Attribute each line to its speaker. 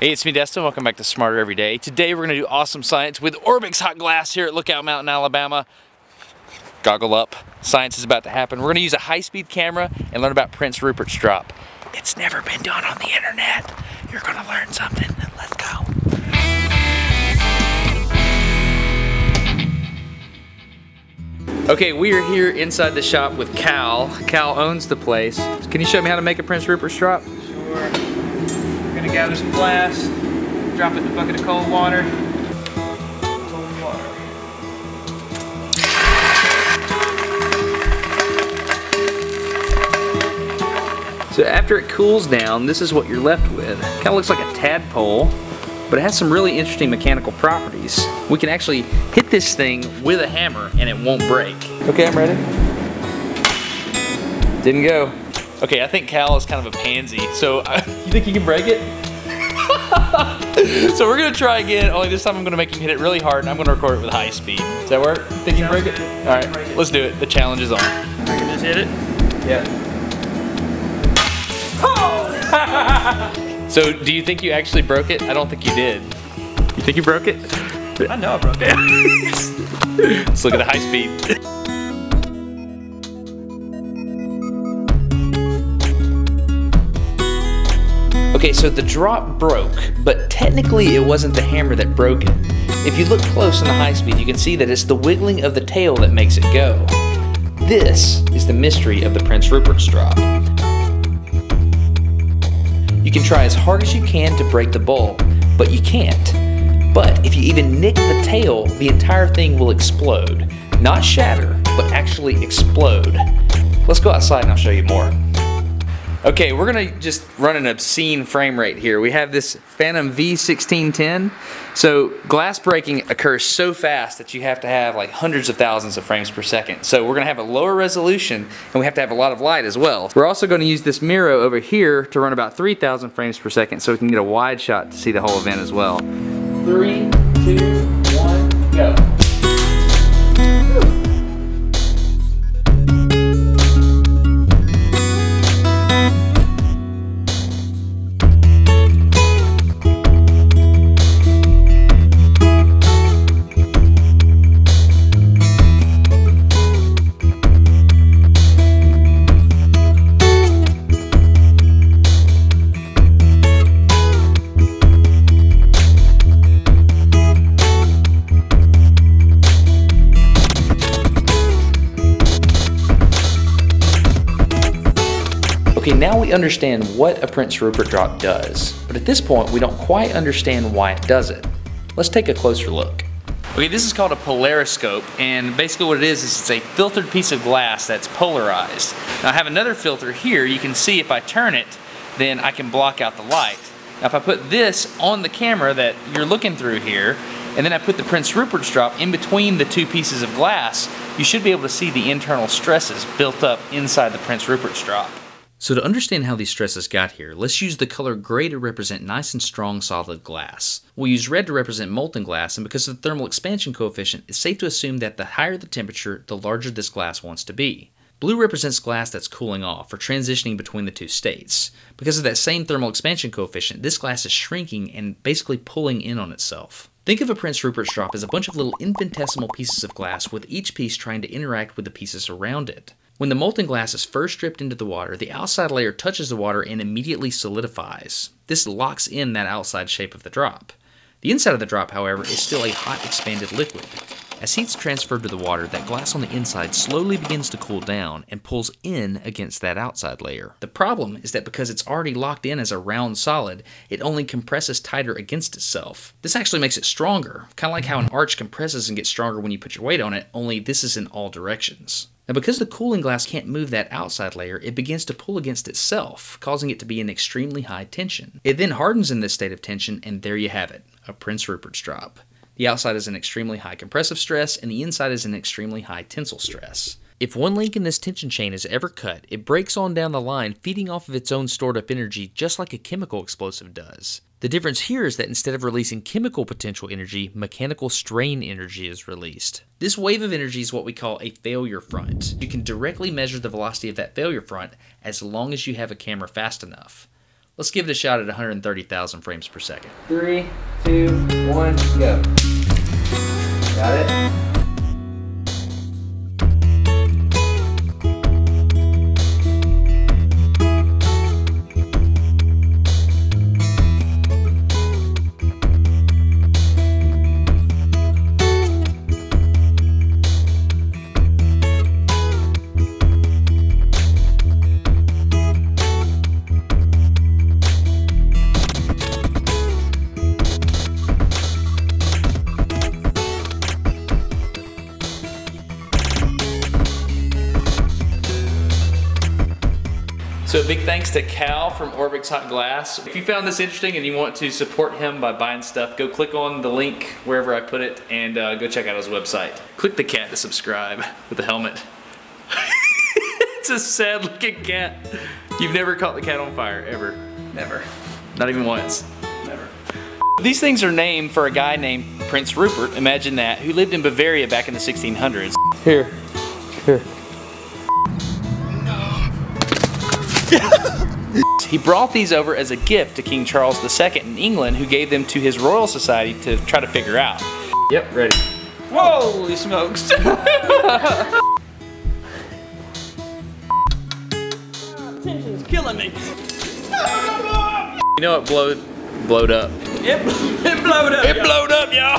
Speaker 1: Hey, it's me, Destin. Welcome back to Smarter Every Day. Today we're going to do awesome science with Orbix hot glass here at Lookout Mountain, Alabama. Goggle up. Science is about to happen. We're going to use a high-speed camera and learn about Prince Rupert's drop. It's never been done on the internet. You're going to learn something. Let's go. Okay, we are here inside the shop with Cal. Cal owns the place. Can you show me how to make a Prince Rupert's drop? Sure. We're gonna gather some glass, drop it in a bucket of cold water. So after it cools down, this is what you're left with. Kind of looks like a tadpole, but it has some really interesting mechanical properties. We can actually hit this thing with a hammer and it won't break. Okay, I'm ready. Didn't go. Okay, I think Cal is kind of a pansy, so you think you can break it? So we're gonna try again, only this time I'm gonna make him hit it really hard and I'm gonna record it with high speed. Does that work? Think you can break it? All right, let's do it. The challenge is on. I can just hit it? Yeah. Oh! So do you think you actually broke it? I don't think you did. You think you broke it?
Speaker 2: I know I broke it.
Speaker 1: Let's look at the high speed. Okay, so the drop broke, but technically it wasn't the hammer that broke it. If you look close on the high speed, you can see that it's the wiggling of the tail that makes it go. This is the mystery of the Prince Rupert's drop. You can try as hard as you can to break the bulb, but you can't. But if you even nick the tail, the entire thing will explode. Not shatter, but actually explode. Let's go outside and I'll show you more. Okay, we're gonna just run an obscene frame rate here. We have this Phantom V1610. So glass breaking occurs so fast that you have to have like hundreds of thousands of frames per second. So we're gonna have a lower resolution and we have to have a lot of light as well. We're also gonna use this mirror over here to run about 3,000 frames per second so we can get a wide shot to see the whole event as well. 3, 2, 1, go. Okay, now we understand what a Prince Rupert drop does, but at this point we don't quite understand why it does it. Let's take a closer look. Okay, this is called a polariscope, and basically what it is it's a filtered piece of glass that's polarized. Now I have another filter here. You can see if I turn it, then I can block out the light. Now if I put this on the camera that you're looking through here, and then I put the Prince Rupert's drop in between the two pieces of glass, you should be able to see the internal stresses built up inside the Prince Rupert's drop. So to understand how these stresses got here, let's use the color gray to represent nice and strong solid glass. We'll use red to represent molten glass, and because of the thermal expansion coefficient, it's safe to assume that the higher the temperature, the larger this glass wants to be. Blue represents glass that's cooling off, or transitioning between the two states. Because of that same thermal expansion coefficient, this glass is shrinking and basically pulling in on itself. Think of a Prince Rupert's drop as a bunch of little infinitesimal pieces of glass, with each piece trying to interact with the pieces around it. When the molten glass is first dripped into the water, the outside layer touches the water and immediately solidifies. This locks in that outside shape of the drop. The inside of the drop, however, is still a hot expanded liquid. As heat's transferred to the water, that glass on the inside slowly begins to cool down and pulls in against that outside layer. The problem is that because it's already locked in as a round solid, it only compresses tighter against itself. This actually makes it stronger, kind of like how an arch compresses and gets stronger when you put your weight on it, only this is in all directions. Now because the cooling glass can't move that outside layer, it begins to pull against itself, causing it to be in extremely high tension. It then hardens in this state of tension, and there you have it, a Prince Rupert's drop. The outside is an extremely high compressive stress, and the inside is an extremely high tensile stress. If one link in this tension chain is ever cut, it breaks on down the line, feeding off of its own stored up energy just like a chemical explosive does. The difference here is that instead of releasing chemical potential energy, mechanical strain energy is released. This wave of energy is what we call a failure front. You can directly measure the velocity of that failure front as long as you have a camera fast enough. Let's give it a shot at 130,000 frames per second.
Speaker 3: 3, 2, 1, go. Got it?
Speaker 1: So a big thanks to Cal from Orbix Hot Glass. If you found this interesting and you want to support him by buying stuff, go click on the link wherever I put it and go check out his website. Click the cat to subscribe with the helmet. It's a sad looking cat. You've never caught the cat on fire, ever?
Speaker 2: Never.
Speaker 1: Not even once?
Speaker 2: Never.
Speaker 1: These things are named for a guy named Prince Rupert, imagine that, who lived in Bavaria back in the 1600s. Here. He brought these over as a gift to King Charles II in England, who gave them to his Royal Society to try to figure out.
Speaker 3: Yep, ready.
Speaker 1: Holy smokes!
Speaker 2: Tension's killing me.
Speaker 1: You know it blowed up.
Speaker 2: It blowed up.
Speaker 1: It blowed up, y'all!